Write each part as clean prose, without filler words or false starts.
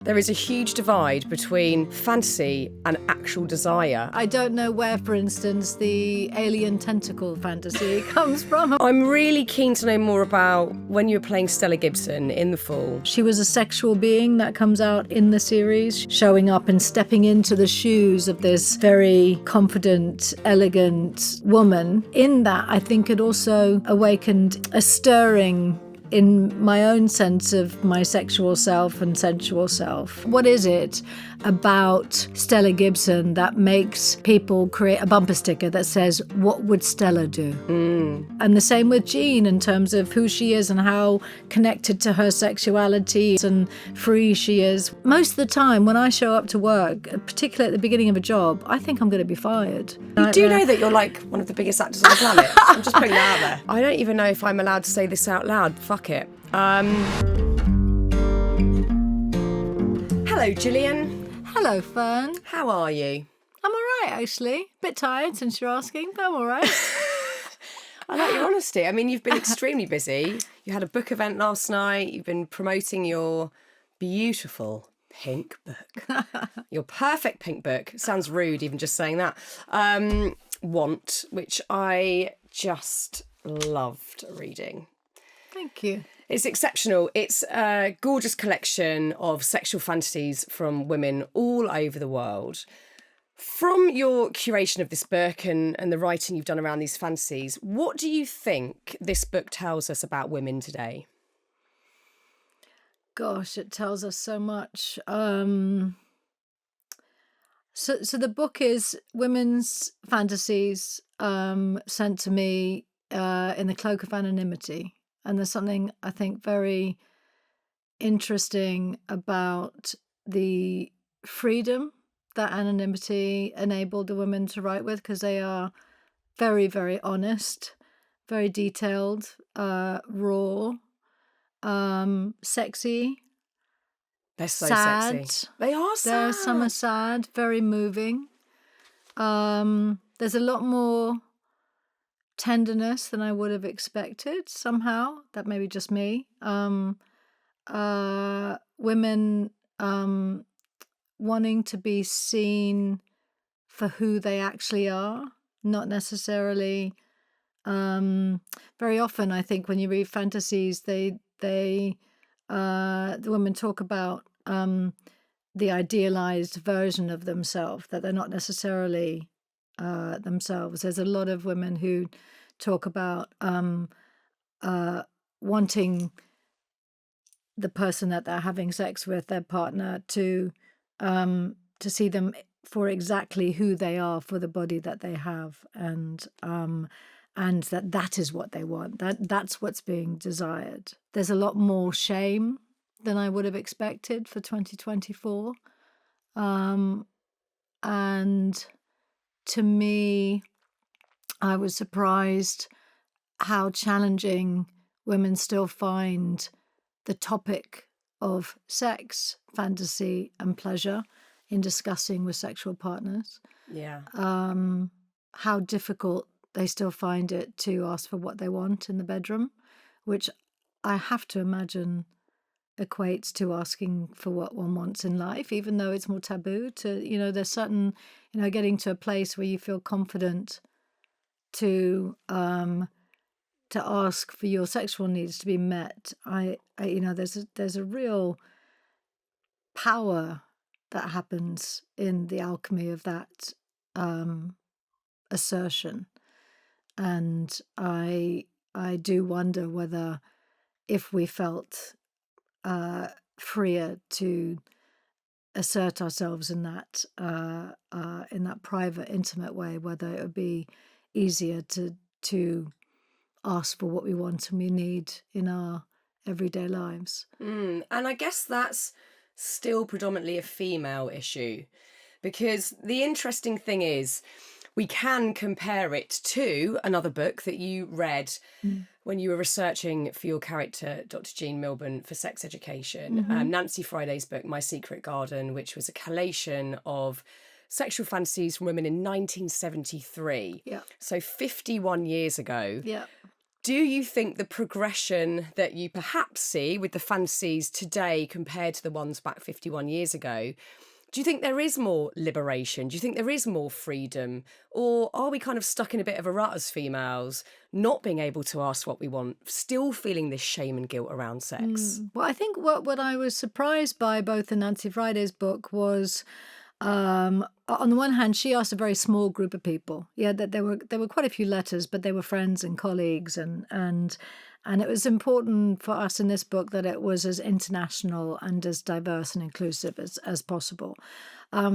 There is a huge divide between fantasy and actual desire. I don't know where, for instance, the alien tentacle fantasy comes from. I'm really keen to know more about when you were playing Stella Gibson in The Fall. She was a sexual being that comes out in the series, showing up and stepping into the shoes of this very confident, elegant woman. In that, I think it also awakened a stirring in my own sense of my sexual self and sensual self. What is it about Stella Gibson that makes people create a bumper sticker that says, "What would Stella do?" And the same with Jean in terms of who she is and how connected to her sexuality and free she is. Most of the time when I show up to work, particularly at the beginning of a job, I think I'm going to be fired. You do know that you're like one of the biggest actors on the planet. I'm just putting that out there. I don't even know if I'm allowed to say this out loud. Fuck it. Hello, Gillian. Hello, Fearne. How are you? I'm all right, actually. Bit tired since you're asking, but I'm all right. I like your honesty. I mean, you've been extremely busy. You had a book event last night. You've been promoting your beautiful pink book. Your perfect pink book. Sounds rude even just saying that. Want, which I just loved reading. Thank you. It's exceptional. It's a gorgeous collection of sexual fantasies from women all over the world. From your curation of this book and the writing you've done around these fantasies, what do you think this book tells us about women today? Gosh, it tells us so much. So the book is women's fantasies sent to me in the cloak of anonymity. And there's something, I think, very interesting about the freedom that anonymity enabled the women to write with, because they are very, very honest, very detailed, raw, sexy. They're so sad. sexy. They are sad. Some are sad, very moving. There's a lot more tenderness than I would have expected somehow. That may be just me. Women wanting to be seen for who they actually are, not necessarily. Very often, I think when you read fantasies, the women talk about the idealized version of themselves, that they're not necessarily themselves. There's a lot of women who talk about wanting the person that they're having sex with, their partner, to see them for exactly who they are, for the body that they have, and that is what they want. That's what's being desired. There's a lot more shame than I would have expected for 2024, and to me, I was surprised how challenging women still find the topic of sex, fantasy, and pleasure in discussing with sexual partners. Yeah. How difficult they still find it to ask for what they want in the bedroom, which I have to imagine equates to asking for what one wants in life, even though it's more taboo to, there's certain, getting to a place where you feel confident to ask for your sexual needs to be met. There's a real power that happens in the alchemy of that assertion. And I do wonder whether, if we felt freer to assert ourselves in that private, intimate way, whether it would be easier to ask for what we want and we need in our everyday lives. And I guess that's still predominantly a female issue, because the interesting thing is we can compare it to another book that you read when you were researching for your character, Dr. Jean Milburn, for sex education. Nancy Friday's book, My Secret Garden, which was a collation of sexual fantasies from women in 1973. Yeah. So 51 years ago. Yeah. Do you think the progression that you perhaps see with the fantasies today compared to the ones back 51 years ago, do you think there is more liberation? Do you think there is more freedom? Or are we kind of stuck in a bit of a rut as females, not being able to ask what we want, still feeling this shame and guilt around sex? Well, I think what I was surprised by both in Nancy Friday's book was, on the one hand, she asked a very small group of people. Yeah, that there were quite a few letters, but they were friends and colleagues, and it was important for us in this book that it was as international and as diverse and inclusive as possible.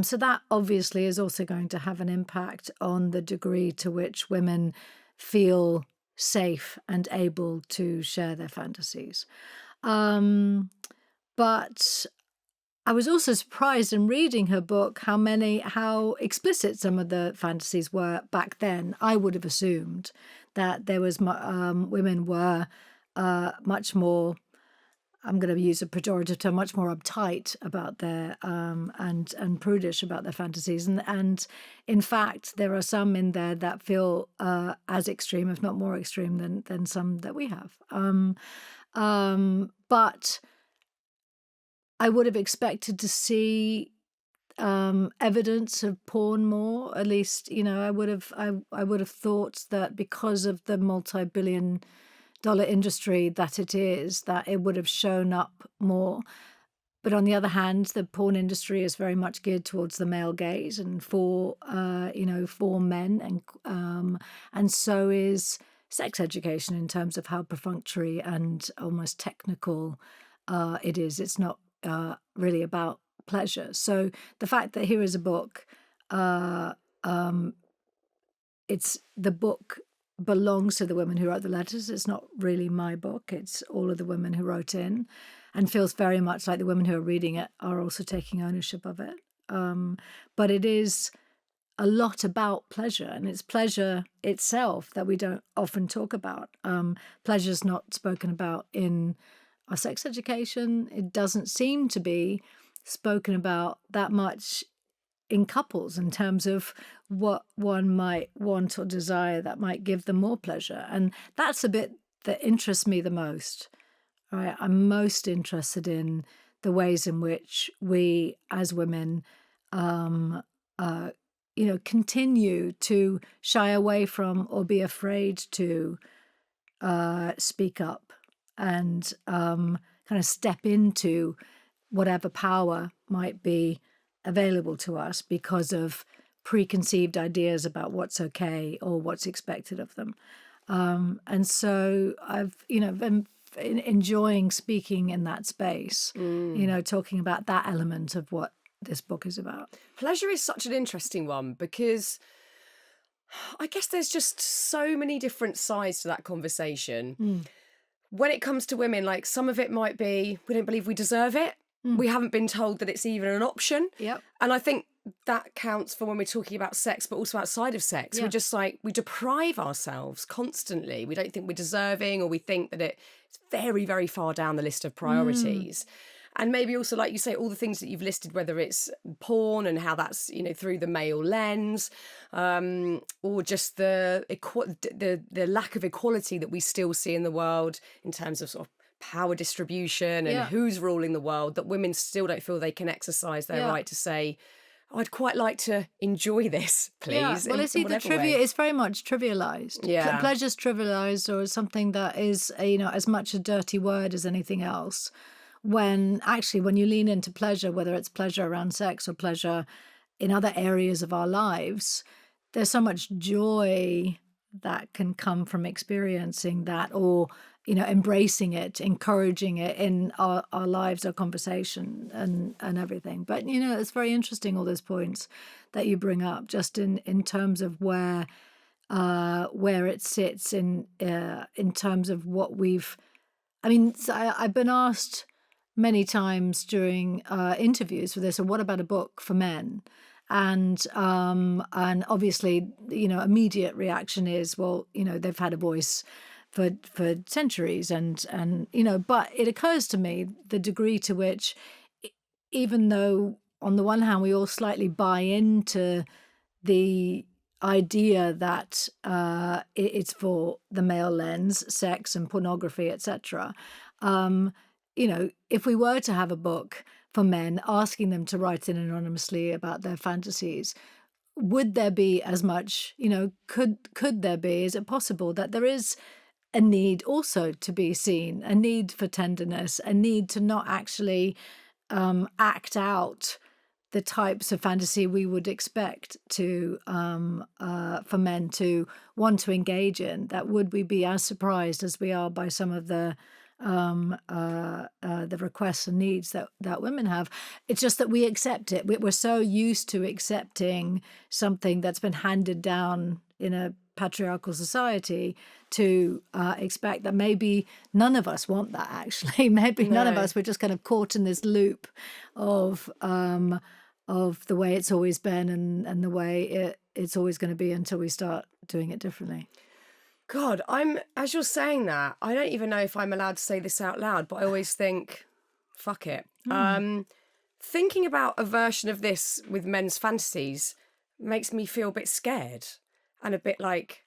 So that obviously is also going to have an impact on the degree to which women feel safe and able to share their fantasies. But I was also surprised in reading her book how explicit some of the fantasies were back then. I would have assumed that there was women were much more, I'm going to use a pejorative term, much more uptight about their and prudish about their fantasies, and in fact there are some in there that feel as extreme, if not more extreme, than some that we have. But I would have expected to see evidence of porn more. At least, I would have thought that because of the multi-billion-dollar industry that it is, that it would have shown up more. But on the other hand, the porn industry is very much geared towards the male gaze and for men, and so is sex education in terms of how perfunctory and almost technical it is. It's not really about pleasure. So the fact that here is a book, it's the book belongs to the women who wrote the letters. It's not really my book. It's all of the women who wrote in, and feels very much like the women who are reading it are also taking ownership of it. But it is a lot about pleasure, and it's pleasure itself that we don't often talk about. Pleasure is not spoken about in our sex education. It doesn't seem to be spoken about that much in couples in terms of what one might want or desire that might give them more pleasure. And that's a bit that interests me the most. Right? I'm most interested in the ways in which we as women continue to shy away from or be afraid to speak up and kind of step into whatever power might be available to us because of preconceived ideas about what's okay or what's expected of them. And so I've, been enjoying speaking in that space, talking about that element of what this book is about. Pleasure is such an interesting one because I guess there's just so many different sides to that conversation. When it comes to women, like some of it might be, we don't believe we deserve it. We haven't been told that it's even an option. Yep. And I think that counts for when we're talking about sex, but also outside of sex. Yeah. We're just like, we deprive ourselves constantly. We don't think we're deserving, or we think that it's very, very far down the list of priorities. And maybe also, like you say, all the things that you've listed, whether it's porn and how that's, through the male lens, or just the lack of equality that we still see in the world in terms of sort of power distribution and who's ruling the world, that women still don't feel they can exercise their right to say, I'd quite like to enjoy this, please. Yeah. Well, it's either trivia. It's very much trivialized. Yeah. Pleasure's trivialized, or something that is, as much a dirty word as anything else. When you lean into pleasure, whether it's pleasure around sex or pleasure in other areas of our lives, there's so much joy that can come from experiencing that, or embracing it, encouraging it in our lives, our conversation, and everything. But it's very interesting, all those points that you bring up, just in terms of where it sits in terms of what we've. I've been asked many times during interviews for this, or what about a book for men? And obviously, immediate reaction is, well, they've had a voice for centuries, and but it occurs to me the degree to which, even though on the one hand we all slightly buy into the idea that it's for the male lens, sex and pornography, etc. If we were to have a book for men asking them to write in anonymously about their fantasies, would there be as much, could there be, is it possible that there is a need also to be seen, a need for tenderness, a need to not actually act out the types of fantasy we would expect to for men to want to engage in? That would we be as surprised as we are by some of the requests and needs that women have? It's just that we accept it. We're so used to accepting something that's been handed down in a patriarchal society to expect that maybe none of us want that, actually. Maybe none of No. us, we're just kind of caught in this loop of the way it's always been and the way it's always going to be until we start doing it differently. God, as you're saying that, I don't even know if I'm allowed to say this out loud, but I always think, fuck it. Thinking about a version of this with men's fantasies makes me feel a bit scared and a bit like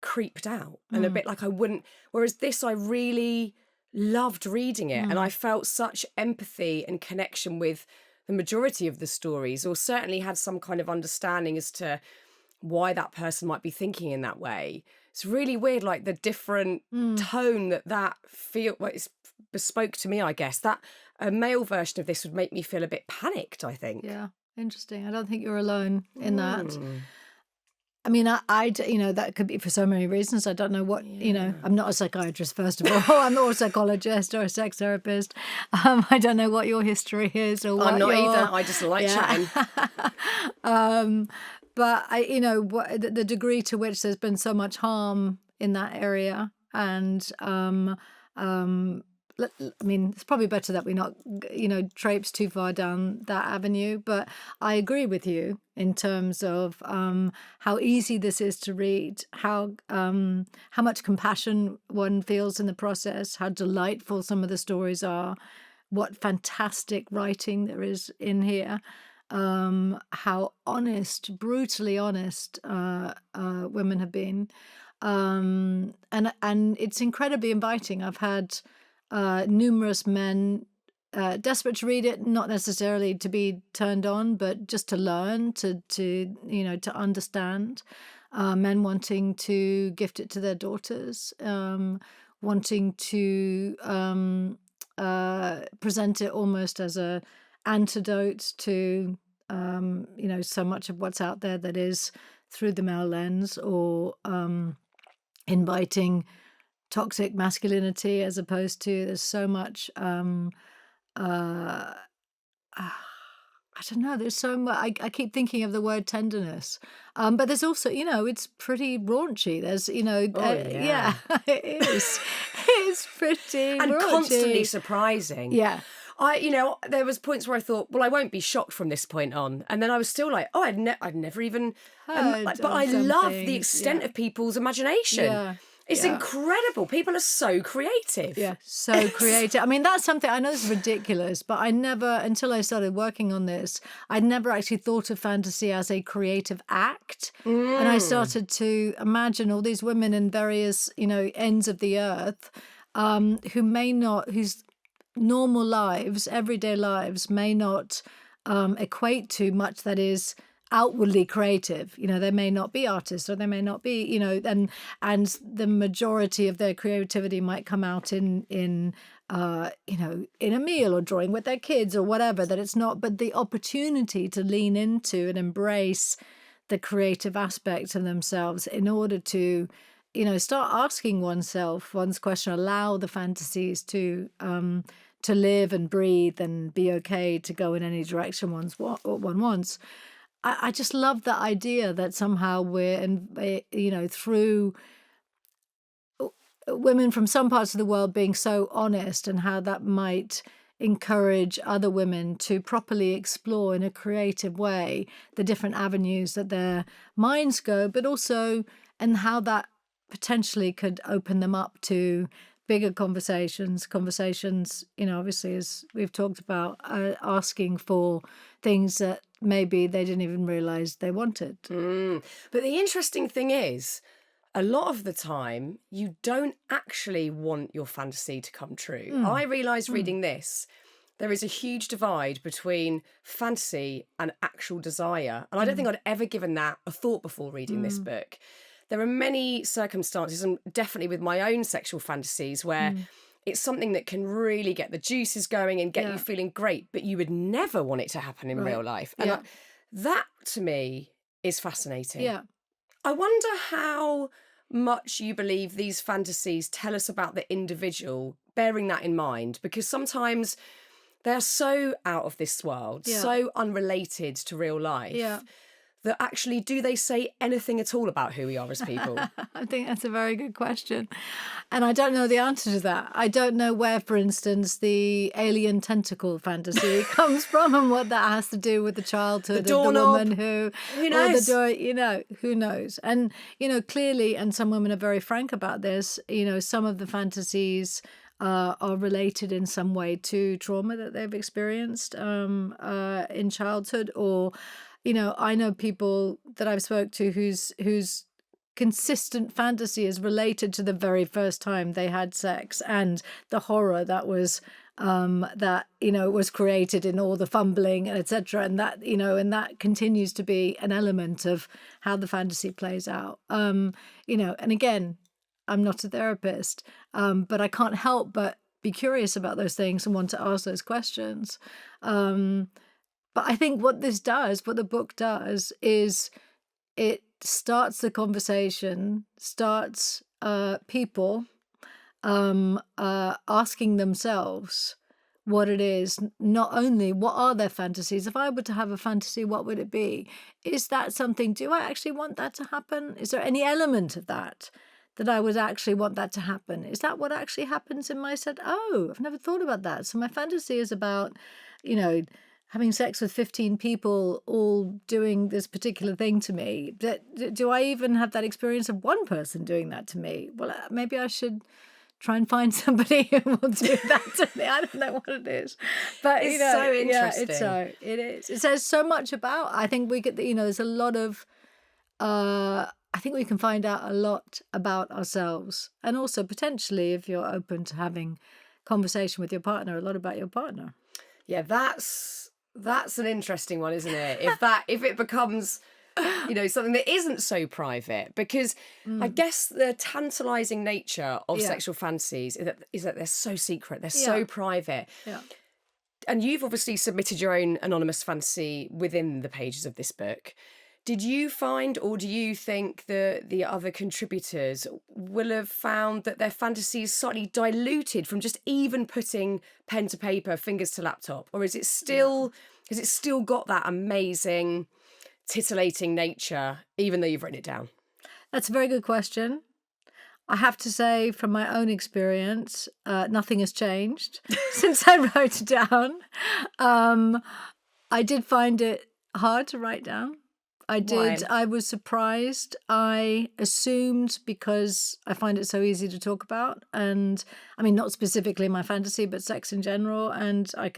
creeped out and a bit like I wouldn't. Whereas this, I really loved reading it and I felt such empathy and connection with the majority of the stories, or certainly had some kind of understanding as to why that person might be thinking in that way. It's really weird, like the different tone that it's bespoke to me, I guess. That a male version of this would make me feel a bit panicked, I think. Yeah, interesting. I don't think you're alone in that. I mean, that could be for so many reasons. I don't know what, I'm not a psychiatrist, first of all. I'm not a psychologist or a sex therapist. I don't know what your history is or what I'm not either. I just like chatting. But the degree to which there's been so much harm in that area, and I mean, it's probably better that we not, traipse too far down that avenue. But I agree with you in terms of how easy this is to read, how much compassion one feels in the process, how delightful some of the stories are, what fantastic writing there is in here. How honest, brutally honest women have been, and it's incredibly inviting. I've had numerous men desperate to read it, not necessarily to be turned on, but just to learn, to understand. Men wanting to gift it to their daughters, wanting to present it almost as a antidote to so much of what's out there that is through the male lens, or inviting toxic masculinity, as opposed to there's so much I don't know, there's so much. I keep thinking of the word tenderness, but there's also, it's pretty raunchy. There's, yeah. It is. It's pretty And raunchy. constantly surprising. Yeah. There was points where I thought, well, I won't be shocked from this point on, and then I was still like, oh, I'd never even Heard but of I some love the things, extent yeah. of people's imagination. Yeah. It's Yeah. incredible. People are so creative. Yeah, so creative. I mean, that's something, I know this is ridiculous, but I never, until I started working on this, I'd never actually thought of fantasy as a creative act. And I started to imagine all these women in various, ends of the earth, whose normal lives, everyday lives, may not equate to much that is outwardly creative. They may not be artists, or they may not be, and the majority of their creativity might come out in a meal, or drawing with their kids, or whatever, that it's not, but the opportunity to lean into and embrace the creative aspects of themselves in order to, start asking one's question, allow the fantasies to live and breathe and be okay to go in any direction one wants. I just love the idea that somehow we're, through women from some parts of the world being so honest, and how that might encourage other women to properly explore in a creative way the different avenues that their minds go, but also, and how that potentially could open them up to bigger conversations, obviously, as we've talked about, asking for things that maybe they didn't even realize they wanted. But the interesting thing is, a lot of the time, you don't actually want your fantasy to come true. I realised reading this, there is a huge divide between fantasy and actual desire. And I don't think I'd ever given that a thought before reading this book. There are many circumstances, and definitely with my own sexual fantasies, where it's something that can really get the juices going and get you feeling great, but you would never want it to happen in real life. And that, to me, is fascinating. Yeah. I wonder how much you believe these fantasies tell us about the individual, bearing that in mind, because sometimes they're so out of this world, so unrelated to real life, that actually, do they say anything at all about who we are as people? I think that's a very good question. And I don't know the answer to that. I don't know where, for instance, the alien tentacle fantasy comes from and what that has to do with the childhood of the woman who knows? Who knows? And, clearly, and some women are very frank about this, some of the fantasies are related in some way to trauma that they've experienced in childhood, or I know people that I've spoke to whose consistent fantasy is related to the very first time they had sex and the horror that was was created in all the fumbling, etc. And that continues to be an element of how the fantasy plays out. And again, I'm not a therapist, but I can't help but be curious about those things and want to ask those questions. But I think what the book does, is it starts the conversation, starts people asking themselves what it is, not only what are their fantasies. If I were to have a fantasy, what would it be? Is that something, do I actually want that to happen? Is there any element of that I would actually want that to happen? Is that what actually happens in my set? Oh, I've never thought about that. So my fantasy is about, having sex with 15 people all doing this particular thing to me. Do I even have that experience of one person doing that to me? Well, maybe I should try and find somebody who will do that to me. I don't know what it is. But, it's so interesting. It is. It says so much about, I think we get, there's a lot of, I think we can find out a lot about ourselves. And also potentially, if you're open to having conversation with your partner, a lot about your partner. Yeah, that's an interesting one, isn't it? If it becomes, something that isn't so private, because I guess the tantalizing nature of sexual fantasies is that they're so secret, they're so private. Yeah. And you've obviously submitted your own anonymous fantasy within the pages of this book. Did you find, or do you think that the other contributors will have found that their fantasy is slightly diluted from just even putting pen to paper, fingers to laptop? Or is it still, has it still got that amazing, titillating nature, even though you've written it down? That's a very good question. I have to say, from my own experience, nothing has changed since I wrote it down. I did find it hard to write down. I did. Why? I was surprised. I assumed, because I find it so easy to talk about, and I mean, not specifically my fantasy, but sex in general. And I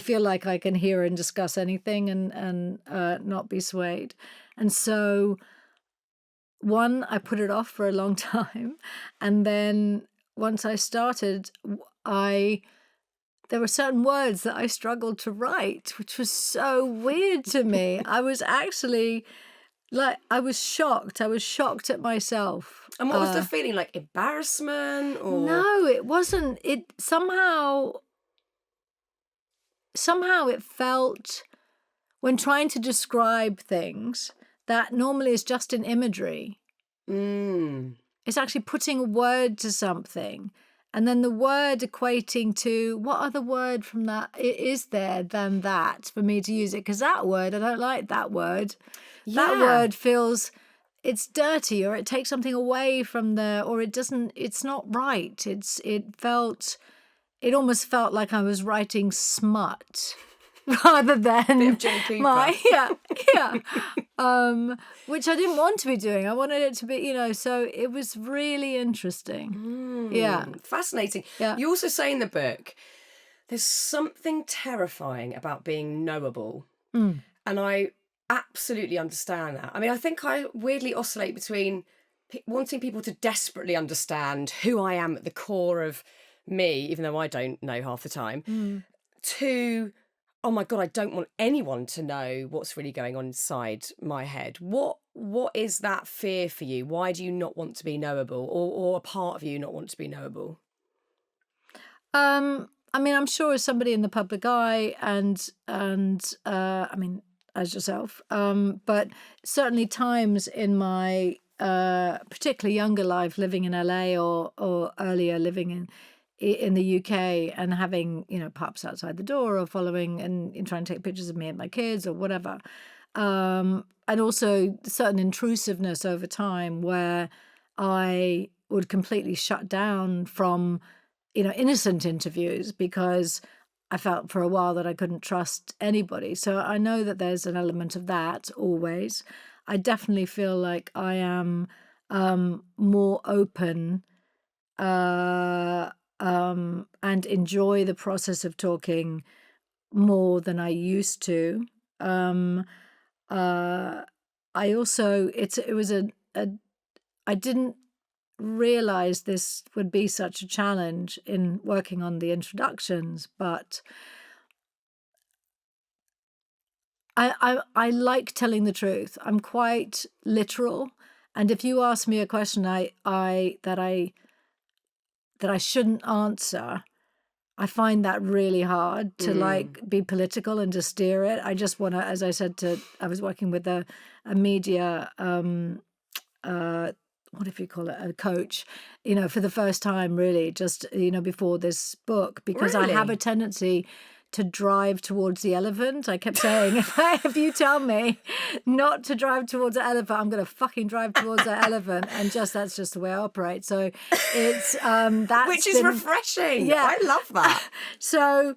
feel like I can hear and discuss anything and not be swayed. And so, I put it off for a long time, and then once I started, there were certain words that I struggled to write, which was so weird to me. I was actually, I was shocked. I was shocked at myself. And what was the feeling? Like embarrassment, or? No, it wasn't. It somehow it felt, when trying to describe things that normally is just in imagery, it's actually putting a word to something. And then the word equating to, what other word from that is there than that for me to use it? Because that word, I don't like that word. Yeah. That word feels, it's dirty, or it takes something away from or it doesn't, it's not right. It almost felt like I was writing smut. rather Bit than of Jenny Cooper. which I didn't want to be doing. I wanted it to be, so it was really interesting. Yeah. Fascinating. Yeah. You also say in the book, there's something terrifying about being knowable. And I absolutely understand that. I mean, I think I weirdly oscillate between wanting people to desperately understand who I am at the core of me, even though I don't know half the time, to, oh my God, I don't want anyone to know what's really going on inside my head. What is that fear for you? Why do you not want to be knowable, or a part of you not want to be knowable? I mean, I'm sure as somebody in the public eye and I mean, as yourself, but certainly times in my particularly younger life living in LA or earlier living in the UK and having, pups outside the door or following and trying to take pictures of me and my kids or whatever. And also certain intrusiveness over time where I would completely shut down from innocent interviews because I felt for a while that I couldn't trust anybody. So I know that there's an element of that always. I definitely feel like I am more open and enjoy the process of talking more than I used to. I also, I didn't realize this would be such a challenge in working on the introductions, but I like telling the truth. I'm quite literal, and if you ask me a question that I shouldn't answer, I find that really hard to be political and to steer it. I just want to, as I said I was working with a media what if you call it, a coach, for the first time, really, just, before this book, because I have a tendency to drive towards the elephant. I kept saying, if you tell me not to drive towards the elephant, I'm going to fucking drive towards the elephant. And that's just the way I operate. So it's, that's which is refreshing. Yeah. I love that. So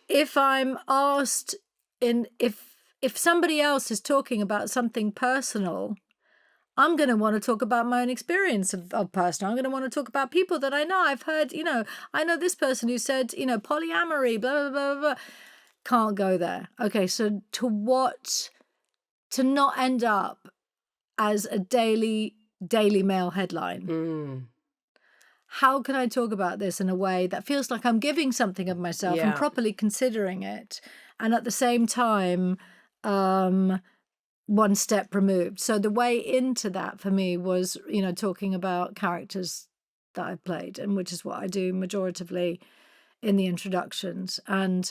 if I'm asked if somebody else is talking about something personal, I'm going to want to talk about my own experience of personal. I'm going to want to talk about people that I know. I've heard, I know this person who said, polyamory, blah, blah, blah, blah. Can't go there. Okay, so to not end up as a Daily Mail headline. How can I talk about this in a way that feels like I'm giving something of myself and properly considering it, and at the same time, one step removed? So the way into that for me was, talking about characters that I've played, and which is what I do majoritively in the introductions. And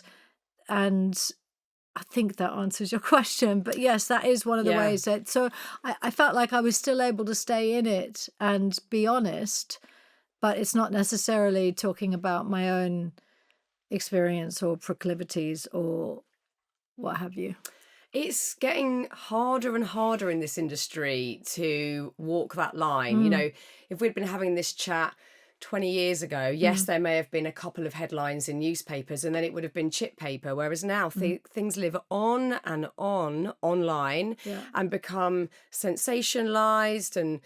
I think that answers your question. But yes, that is one of the ways that, so I felt like I was still able to stay in it and be honest, but it's not necessarily talking about my own experience or proclivities or what have you. It's getting harder and harder in this industry to walk that line. If we'd been having this chat 20 years ago, yes, there may have been a couple of headlines in newspapers and then it would have been chip paper, whereas now things live on and on online and become sensationalized and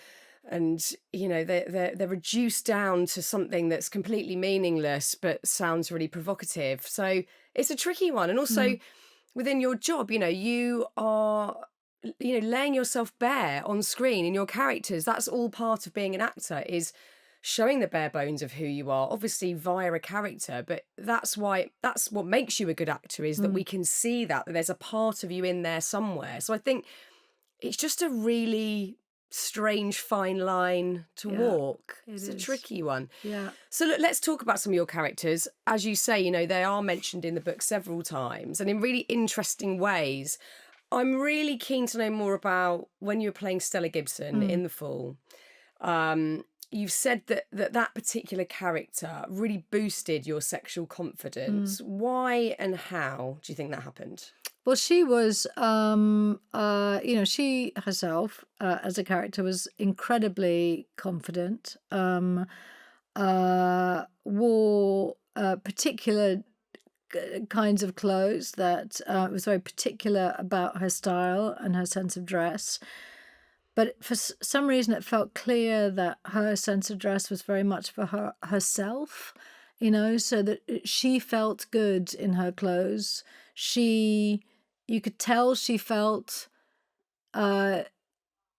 they're reduced down to something that's completely meaningless but sounds really provocative. So it's a tricky one. And also within your job, you are laying yourself bare on screen in your characters. That's all part of being an actor, is showing the bare bones of who you are, obviously via a character. But that's what makes you a good actor, is that we can see that there's a part of you in there somewhere. So I think it's just a really strange fine line to walk. It's a tricky one. So look, let's talk about some of your characters. As you say, they are mentioned in the book several times and in really interesting ways. I'm really keen to know more about when you were playing Stella Gibson in The Fall. You've said that particular character really boosted your sexual confidence. Why and how do you think that happened? Well, she was, she herself as a character was incredibly confident, wore particular kinds of clothes that was very particular about her style and her sense of dress. But for some reason, it felt clear that her sense of dress was very much for herself, so that she felt good in her clothes. You could tell she felt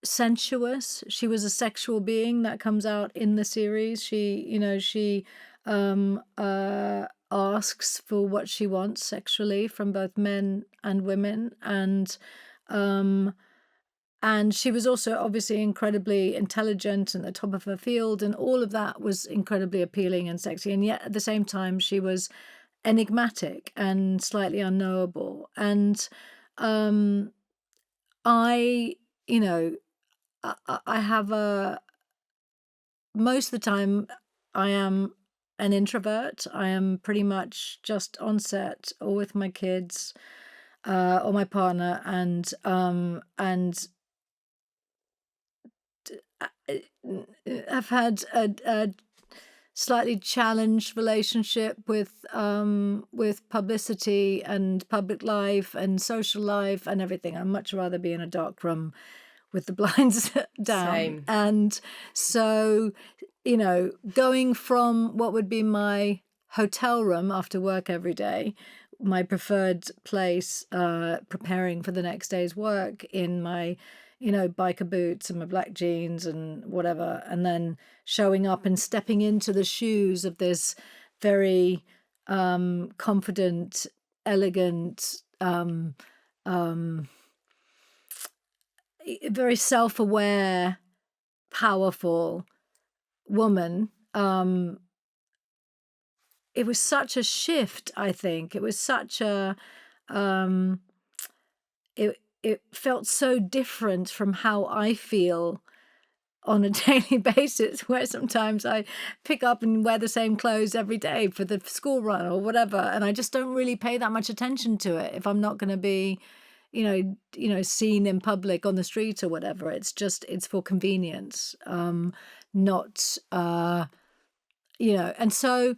sensuous. She was a sexual being that comes out in the series. She asks for what she wants sexually from both men and women, and she was also obviously incredibly intelligent and at the top of her field, and all of that was incredibly appealing and sexy. And yet at the same time, she was enigmatic and slightly unknowable. And I, you know, I have most of the time, I am an introvert. I am pretty much just on set or with my kids or my partner, and I've had a slightly challenged relationship with publicity and public life and social life and everything. I'd much rather be in a dark room with the blinds down. Same. And so, going from what would be my hotel room after work every day, my preferred place, preparing for the next day's work in my biker boots and my black jeans and whatever, and then showing up and stepping into the shoes of this very confident, elegant, very self-aware, powerful woman. It was such a shift, I think. It was such a it felt so different from how I feel on a daily basis, where sometimes I pick up and wear the same clothes every day for the school run or whatever, and I just don't really pay that much attention to it if I'm not going to be, seen in public on the street or whatever. It's for convenience, not, and so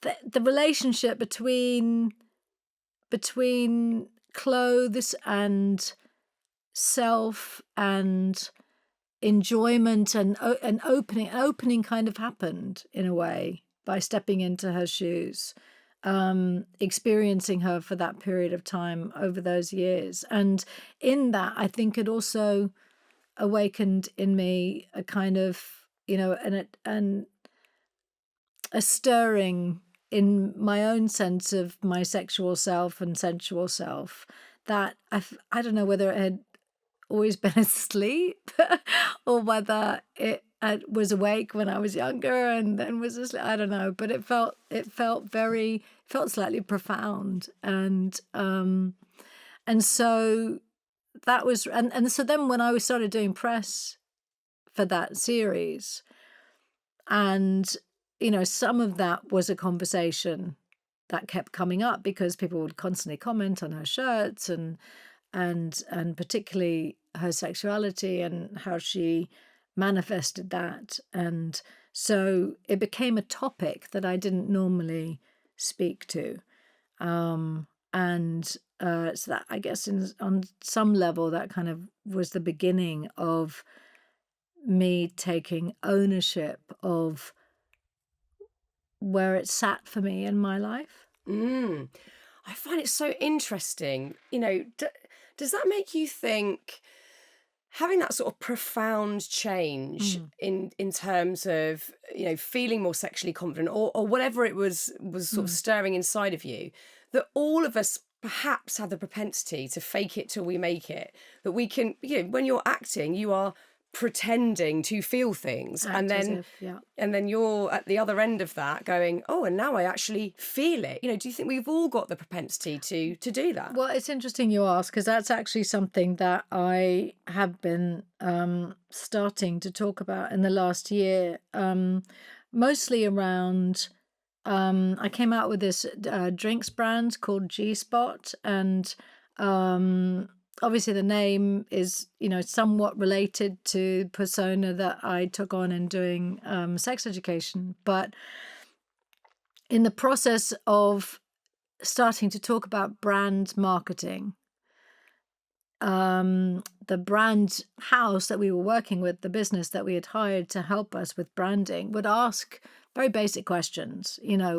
the relationship between clothes and self and enjoyment and an opening kind of happened in a way by stepping into her shoes, experiencing her for that period of time over those years. And in that, I think it also awakened in me a kind of, and a stirring in my own sense of my sexual self and sensual self that I don't know whether it had always been asleep or whether it was awake when I was younger and then was asleep. I don't know, but it felt slightly profound, and so that was, and so then when I started doing press for that series, and some of that was a conversation that kept coming up because people would constantly comment on her shirts and particularly her sexuality and how she manifested that. And so it became a topic that I didn't normally speak to. So that, I guess, on some level, that kind of was the beginning of me taking ownership of where it sat for me in my life. I find it so interesting. Does that make you think, having that sort of profound change in terms of, feeling more sexually confident or whatever it was sort of stirring inside of you, that all of us perhaps have the propensity to fake it till we make it, that we can, when you're acting, you are pretending to feel things, and then you're at the other end of that going, oh, and now I actually feel it. Do you think we've all got the propensity to do that? Well, it's interesting you ask, because that's actually something that I have been starting to talk about in the last year, mostly around I came out with this drinks brand called G-Spot, and obviously the name is, somewhat related to persona that I took on in doing sex education. But in the process of starting to talk about brand marketing, the brand house that we were working with, the business that we had hired to help us with branding, would ask very basic questions,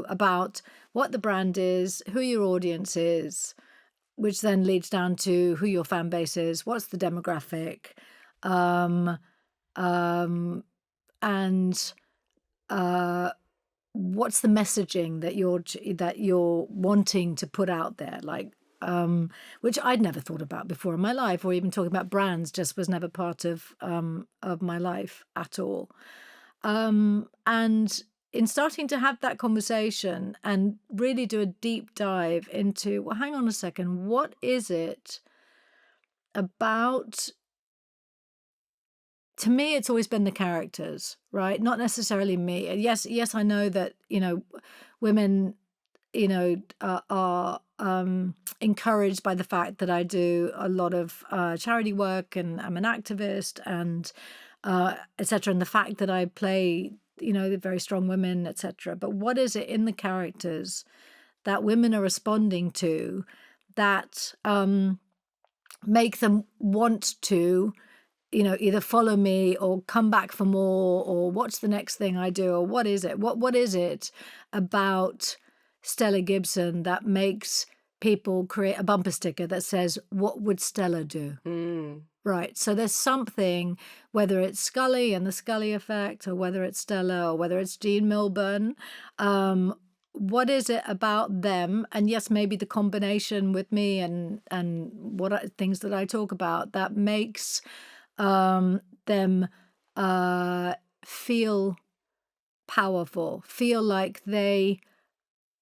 about what the brand is, who your audience is, which then leads down to who your fan base is, what's the demographic, um, and what's the messaging that you're wanting to put out there, which I'd never thought about before in my life, or even talking about brands just was never part of my life at all. And in starting to have that conversation and really do a deep dive into, well, hang on a second, what is it about? To me, it's always been the characters, right? Not necessarily me. Yes, I know that, women, are encouraged by the fact that I do a lot of charity work and I'm an activist and etc. And the fact that I play, the very strong women, etc. But what is it in the characters that women are responding to that make them want to, either follow me or come back for more, or what's the next thing I do, or what is it? What is it about Stella Gibson that makes people create a bumper sticker that says, "What would Stella do?" Right. So there's something, whether it's Scully and the Scully effect, or whether it's Stella, or whether it's Jean Milburn. What is it about them? And yes, maybe the combination with me and things that I talk about that makes them feel powerful, feel like they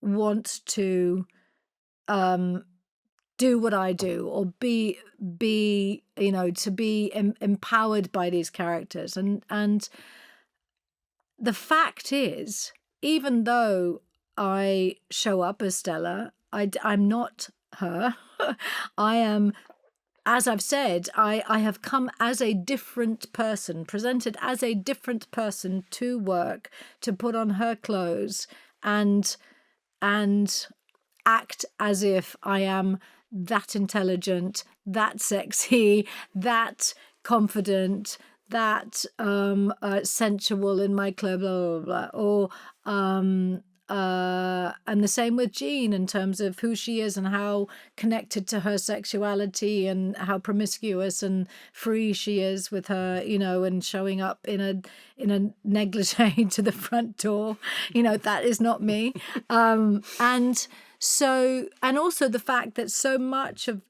want to do what I do, or be to be empowered by these characters. And the fact is, even though I show up as Stella, I'm not her. I am, as I've said, I have come as a different person, presented as a different person to work, to put on her clothes and act as if I am that intelligent, that sexy, that confident, that sensual in my clothes, blah, blah, blah. Or and the same with Jean in terms of who she is and how connected to her sexuality and how promiscuous and free she is with her, and showing up in a negligee to the front door. That is not me. And also the fact that so much of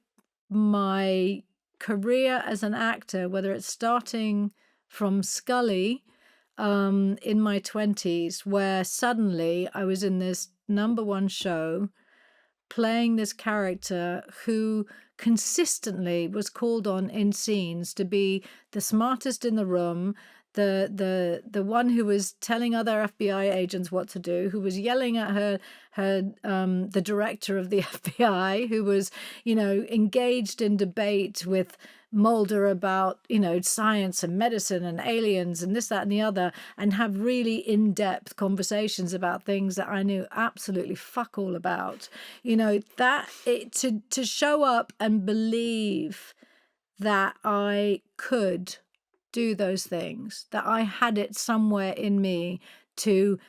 my career as an actor, whether it's starting from Scully in my 20s, where suddenly I was in this #1 show playing this character who consistently was called on in scenes to be the smartest in the room, the one who was telling other FBI agents what to do, who was yelling at her the director of the FBI, who was engaged in debate with Mulder about science and medicine and aliens and this, that, and the other, and have really in-depth conversations about things that I knew absolutely fuck all about. To show up and believe that I could do those things, that I had it somewhere in me to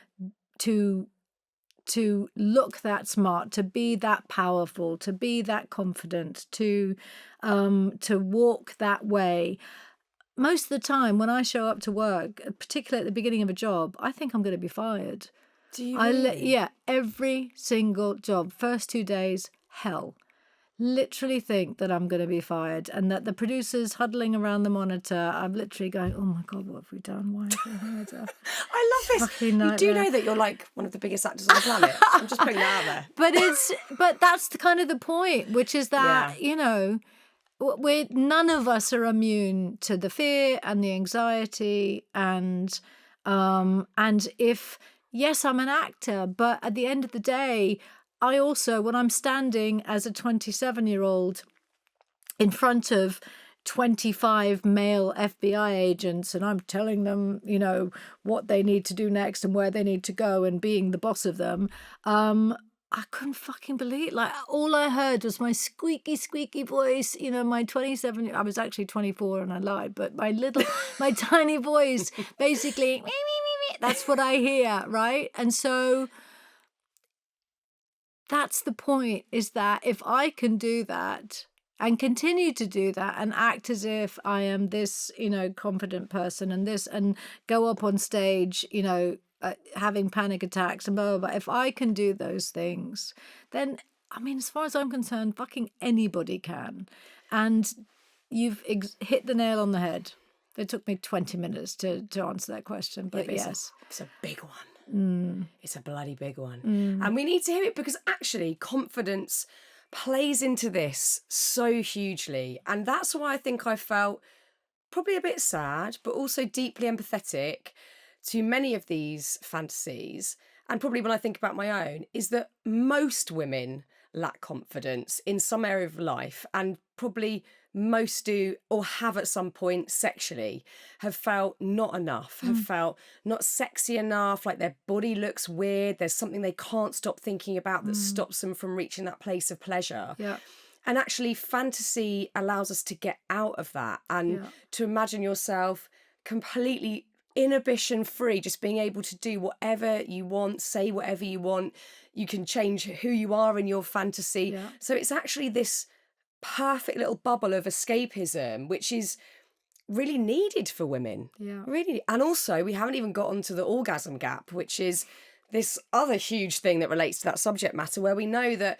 look that smart, to be that powerful, to be that confident, to walk that way. Most of the time when I show up to work, particularly at the beginning of a job, I think I'm going to be fired. Do you really? Yeah, every single job, first 2 days, hell. Literally think that I'm going to be fired, and that the producers huddling around the monitor, I'm literally going, oh my God, what have we done? Why have we hired her? I love this. You do know that you're like one of the biggest actors on the planet. I'm just putting that out there. But that's kind of the point, which is that, none of us are immune to the fear and the anxiety and if, yes, I'm an actor, but at the end of the day, I also, when I'm standing as a 27-year-old in front of 25 male FBI agents and I'm telling them, what they need to do next and where they need to go and being the boss of them, I couldn't fucking believe, like, all I heard was my squeaky voice, my 27, I was actually 24 and I lied, but my tiny voice, basically, me, me, me, me, that's what I hear, right? And so that's the point, is that if I can do that and continue to do that and act as if I am this, confident person and go up on stage, having panic attacks and blah, blah, blah. If I can do those things, then, I mean, as far as I'm concerned, fucking anybody can. And you've hit the nail on the head. It took me 20 minutes to answer that question, but yes. It's a big one. It's a bloody big one. And we need to hear it, because actually confidence plays into this so hugely. And that's why I think I felt probably a bit sad, but also deeply empathetic to many of these fantasies. And probably when I think about my own, is that most women lack confidence in some area of life, and probably most do, or have at some point sexually, have felt not enough, have felt not sexy enough, like their body looks weird, there's something they can't stop thinking about that stops them from reaching that place of pleasure. Yeah. And actually fantasy allows us to get out of that and to imagine yourself completely inhibition free, just being able to do whatever you want, say whatever you want. You can change who you are in your fantasy. Yeah. So it's actually this perfect little bubble of escapism, which is really needed for women. Yeah. Really. And also, we haven't even got onto the orgasm gap, which is this other huge thing that relates to that subject matter, where we know that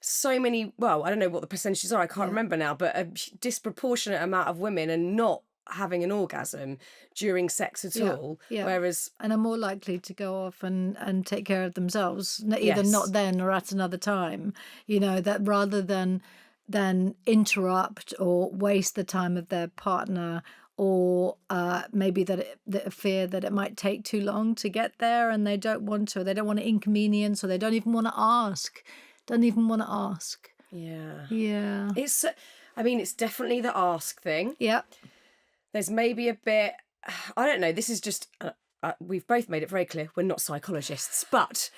so many, well, I don't know what the percentages are, I can't remember now, but a disproportionate amount of women are not having an orgasm during sex at all, whereas, and are more likely to go off and take care of themselves, either not then or at another time, that rather than interrupt or waste the time of their partner, or maybe that fear that it might take too long to get there, and they don't want to, or they don't want to inconvenience, or they don't even want to ask. Yeah. It's definitely the ask thing. Yeah. There's maybe a bit, I don't know, this is just, we've both made it very clear, we're not psychologists, but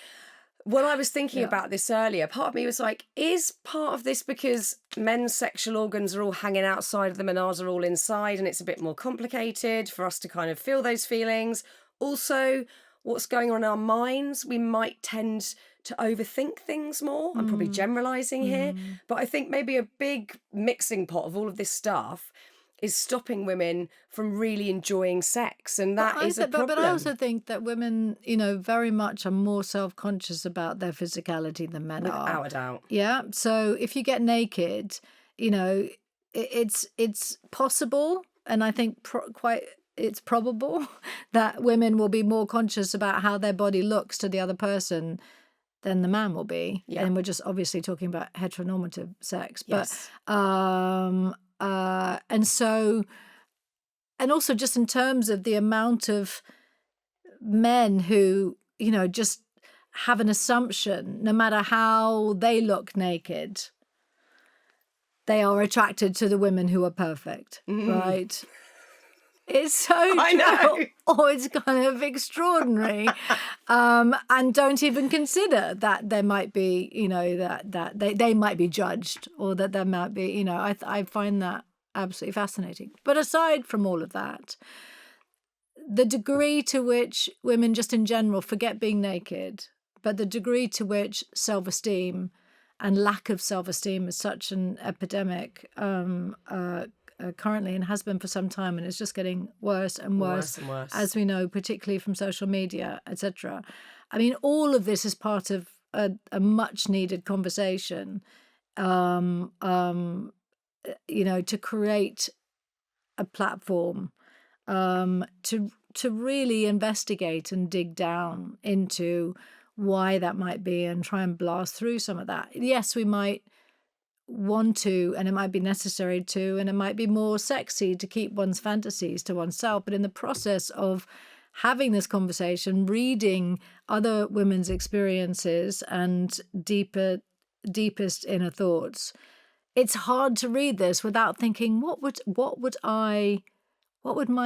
when I was thinking about this earlier, part of me was like, is part of this because men's sexual organs are all hanging outside of them and ours are all inside, and it's a bit more complicated for us to kind of feel those feelings? Also, what's going on in our minds, we might tend to overthink things more. I'm probably generalising here, but I think maybe a big mixing pot of all of this stuff is stopping women from really enjoying sex, and that is a problem. But I also think that women, very much are more self-conscious about their physicality than men are. Without a doubt. Yeah. So if you get naked, it's possible, and I think it's probable that women will be more conscious about how their body looks to the other person than the man will be. Yeah. And we're just obviously talking about heteronormative sex. Yes. But and also just in terms of the amount of men who, just have an assumption, no matter how they look naked, they are attracted to the women who are perfect, right? It's so I know. Oh, it's kind of extraordinary. And don't even consider that there might be, that they might be judged, or that there might be, I find that absolutely fascinating. But aside from all of that, the degree to which women just in general forget being naked, but the degree to which self-esteem and lack of self-esteem is such an epidemic currently, and has been for some time, and it's just getting worse and worse, as we know, particularly from social media, etc. I mean, all of this is part of a much needed conversation, to create a platform to really investigate and dig down into why that might be, and try and blast through some of that. Yes, we might want to, and it might be necessary to, and it might be more sexy to keep one's fantasies to oneself, but in the process of having this conversation, reading other women's experiences and deepest inner thoughts, it's hard to read this without thinking, what would my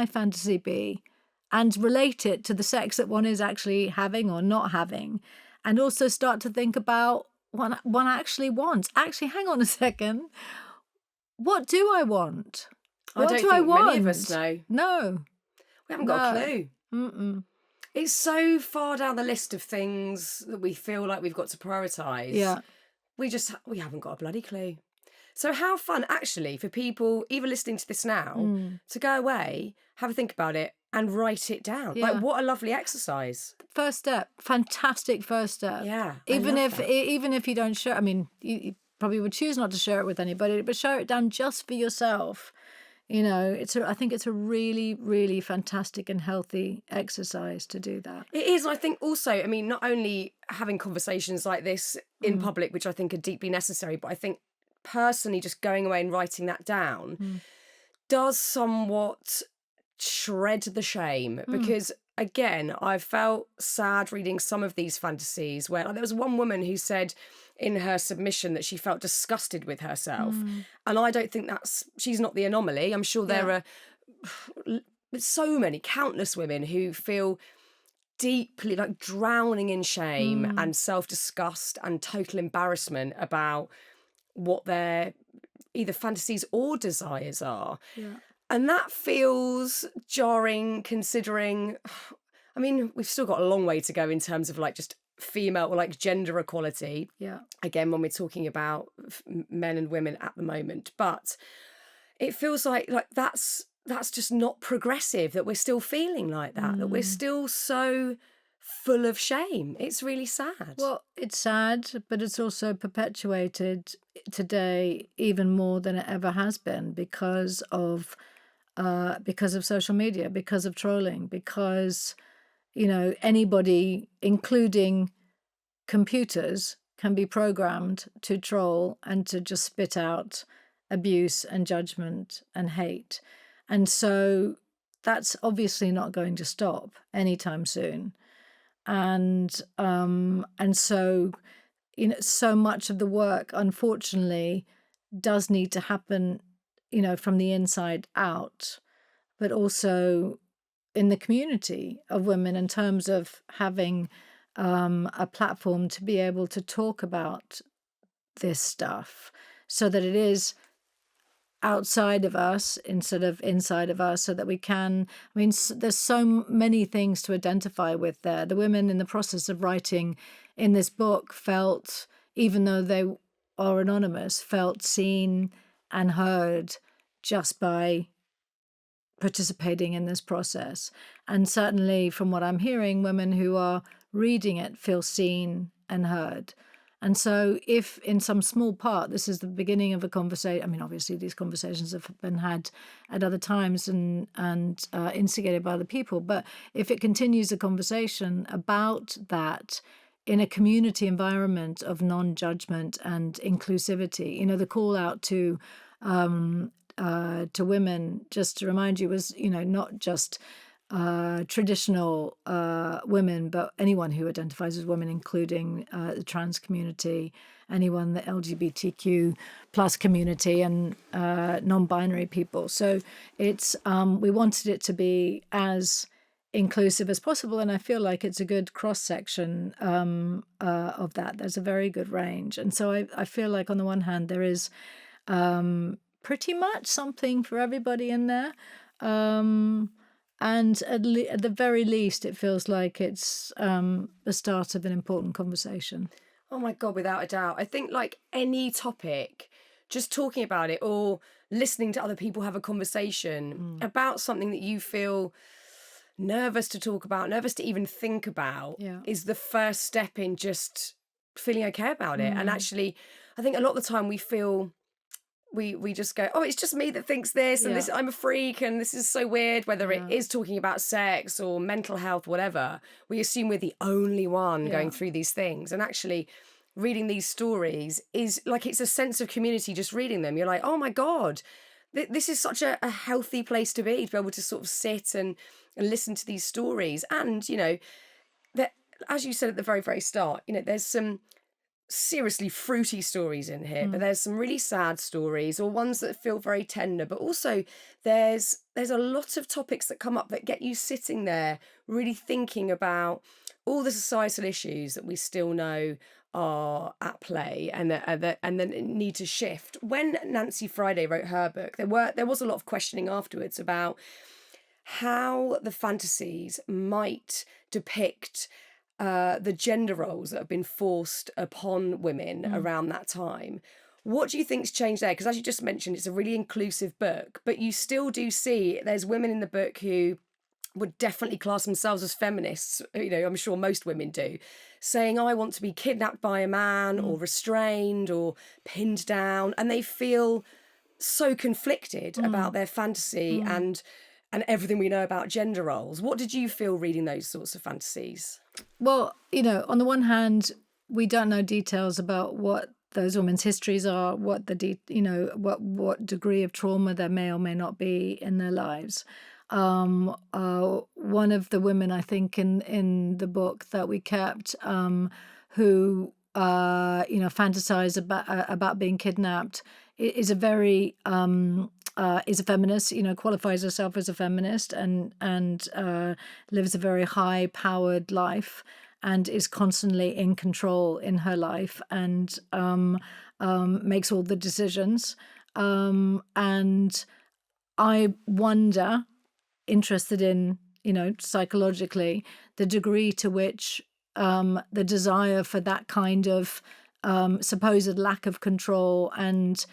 fantasy be, and relate it to the sex that one is actually having or not having. and also start to think about what one actually wants. Actually, hang on a second. What do I want? I What don't do I think many of want? us know. No. We haven't got a No. clue. Mm-mm. It's so far down the list of things that we feel like we've got to prioritise. Yeah. We haven't got a bloody clue. So how fun, actually, for people, even listening to this now, to go away, have a think about it and write it down. Yeah. Like, what a lovely exercise. First step. Fantastic first step. Yeah, Even I love if that. even if you don't share, I mean, you probably would choose not to share it with anybody, but share it down just for yourself. You know, I think it's a really, really fantastic and healthy exercise to do that. It is. I think also, I mean, not only having conversations like this in public, which I think are deeply necessary, but I think personally just going away and writing that down does somewhat shred the shame, because again, I felt sad reading some of these fantasies where, like, there was one woman who said in her submission that she felt disgusted with herself. And I don't think she's not the anomaly. I'm sure there are so many, countless women who feel deeply like drowning in shame and self-disgust and total embarrassment about what their either fantasies or desires are. Yeah. And that feels jarring, considering, I mean, we've still got a long way to go in terms of like just female or like gender equality. Yeah. Again, when we're talking about men and women at the moment, but it feels like that's just not progressive, that we're still feeling like that, that we're still so full of shame. It's really sad. Well, it's sad, but it's also perpetuated today even more than it ever has been because of social media, because of trolling, because, you know, anybody, including computers, can be programmed to troll and to just spit out abuse and judgment and hate. And so that's obviously not going to stop anytime soon. And so, you know, so much of the work, unfortunately, does need to happen, you know, from the inside out, but also in the community of women in terms of having a platform to be able to talk about this stuff so that it is outside of us instead of inside of us, so that we can, I mean, there's so many things to identify with there. The women in the process of writing in this book felt, even though they are anonymous, felt seen and heard just by participating in this process. And certainly from what I'm hearing, women who are reading it feel seen and heard. And so if in some small part this is the beginning of a conversation, I mean, obviously these conversations have been had at other times and instigated by other people, but if it continues a conversation about that in a community environment of non-judgment and inclusivity, you know, the call out to women, just to remind you, was, you know, not just traditional women, but anyone who identifies as women, including the trans community, anyone, the LGBTQ plus community, and non-binary people. So it's we wanted it to be as inclusive as possible, and I feel like it's a good cross-section of that. There's a very good range. And so I feel like on the one hand there is pretty much something for everybody in there. And at the very least, it feels like it's the start of an important conversation. Oh my God, without a doubt. I think like any topic, just talking about it or listening to other people have a conversation about something that you feel nervous to talk about, nervous to even think about, is the first step in just feeling okay about it. And actually, I think a lot of the time we feel we just go, oh, it's just me that thinks this, and this, I'm a freak, and this is so weird. Whether it is talking about sex or mental health, whatever, we assume we're the only one going through these things. And actually, reading these stories is like, it's a sense of community. Just reading them, you're like, oh my God, this is such a healthy place to be able to sort of sit and listen to these stories. And, you know, that, as you said at the very, very start, you know, there's some seriously fruity stories in here, but there's some really sad stories, or ones that feel very tender, but also there's a lot of topics that come up that get you sitting there really thinking about all the societal issues that we still know are at play and and then need to shift. When Nancy Friday wrote her book, there was a lot of questioning afterwards about how the fantasies might depict the gender roles that have been forced upon women around that time. What do you think's changed there? Because as you just mentioned, it's a really inclusive book, but you still do see there's women in the book who would definitely class themselves as feminists. You know, I'm sure most women do, saying, I want to be kidnapped by a man or restrained or pinned down. And they feel so conflicted about their fantasy and everything we know about gender roles. What did you feel reading those sorts of fantasies? Well, on the one hand, we don't know details about what those women's histories are, what what degree of trauma there may or may not be in their lives. One of the women, I think, in the book that we kept, who fantasize about being kidnapped, is a very is a feminist. Qualifies herself as a feminist and lives a very high-powered life, and is constantly in control in her life, and makes all the decisions. And I wonder, interested in, psychologically, the degree to which the desire for that kind of supposed lack of control and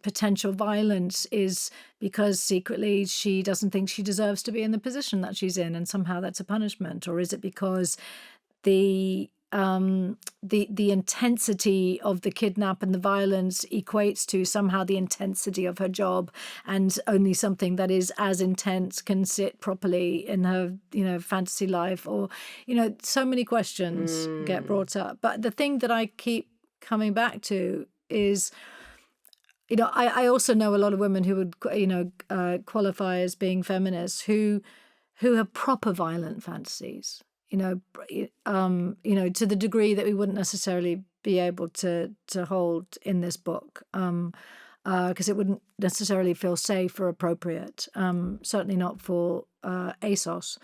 potential violence is because secretly she doesn't think she deserves to be in the position that she's in, and somehow that's a punishment? Or is it because the intensity of the kidnap and the violence equates to somehow the intensity of her job, and only something that is as intense can sit properly in her, fantasy life? Or, so many questions get brought up. But the thing that I keep coming back to is, I also know a lot of women who would, qualify as being feminists who have proper violent fantasies. To the degree that we wouldn't necessarily be able to hold in this book, because it wouldn't necessarily feel safe or appropriate. Certainly not for ASOS,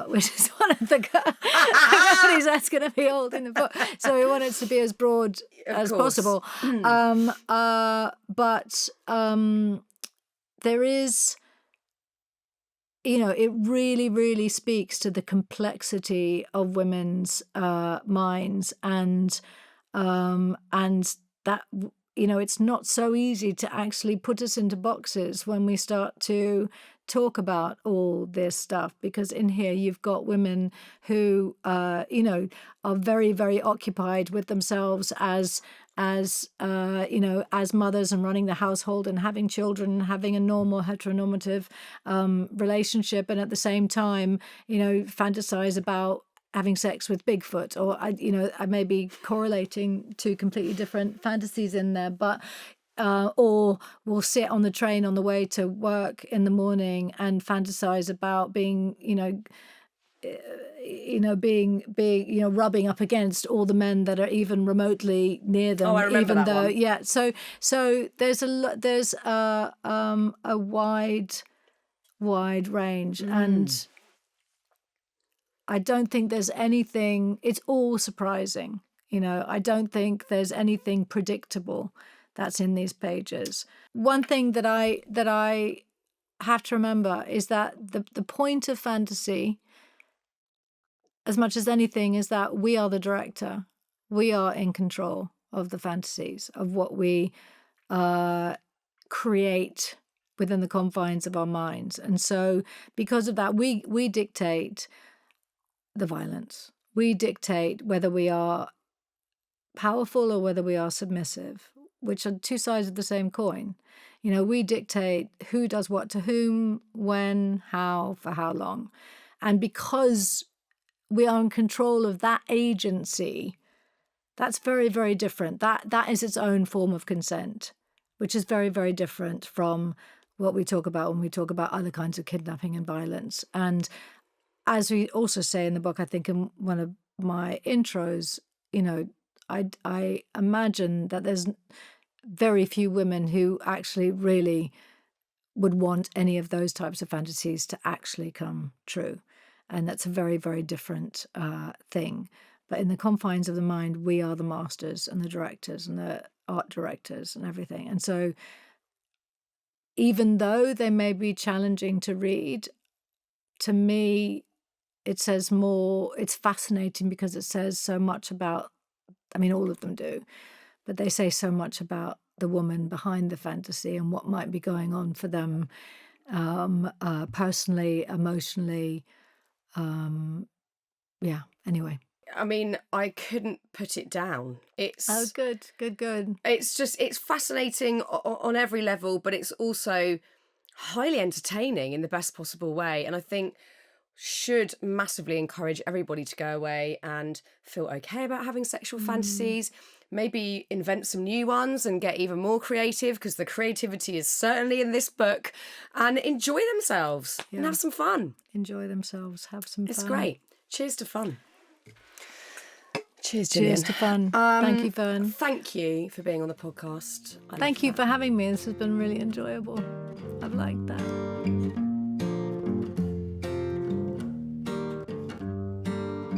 which is one of the companies that's going to be holding the book. So we want it to be as broad as possible. But there is, it really, really speaks to the complexity of women's minds, and that, it's not so easy to actually put us into boxes when we start to talk about all this stuff, because in here you've got women who, are very, very occupied with themselves as mothers, and running the household and having children and having a normal heteronormative relationship, and at the same time, fantasize about having sex with Bigfoot. Or I may be correlating two completely different fantasies in there, but or we'll sit on the train on the way to work in the morning and fantasize about being, rubbing up against all the men that are even remotely near them. Oh, I remember even that though, one. yeah. So there's a wide range, and I don't think there's anything. It's all surprising. I don't think there's anything predictable that's in these pages. One thing that I have to remember is that the point of fantasy, as much as anything, is that we are the director. We are in control of the fantasies, of what we create within the confines of our minds. And so because of that, we dictate the violence. We dictate whether we are powerful or whether we are submissive, which are two sides of the same coin. We dictate who does what to whom, when, how, for how long. And because we are in control of that agency, that's very, very different. That is its own form of consent, which is very, very different from what we talk about when we talk about other kinds of kidnapping and violence. And as we also say in the book, I think in one of my intros, I imagine that there's very few women who actually really would want any of those types of fantasies to actually come true. And that's a very, very different thing. But in the confines of the mind, we are the masters and the directors and the art directors and everything. And so even though they may be challenging to read, to me, it says more, it's fascinating because it says so much about, I mean, all of them do, but they say so much about the woman behind the fantasy and what might be going on for them personally, emotionally. Yeah, anyway. I mean, I couldn't put it down. Oh, good. It's fascinating on every level, but it's also highly entertaining in the best possible way. And I think should massively encourage everybody to go away and feel okay about having sexual fantasies, maybe invent some new ones and get even more creative, because the creativity is certainly in this book, and enjoy themselves and have some fun. Enjoy themselves, have some fun. It's great. Cheers to fun. Cheers, Gillian. Cheers to fun. Thank you, Fearne. Thank you for being on the podcast. Thank you for having me. This has been really enjoyable. I've liked that.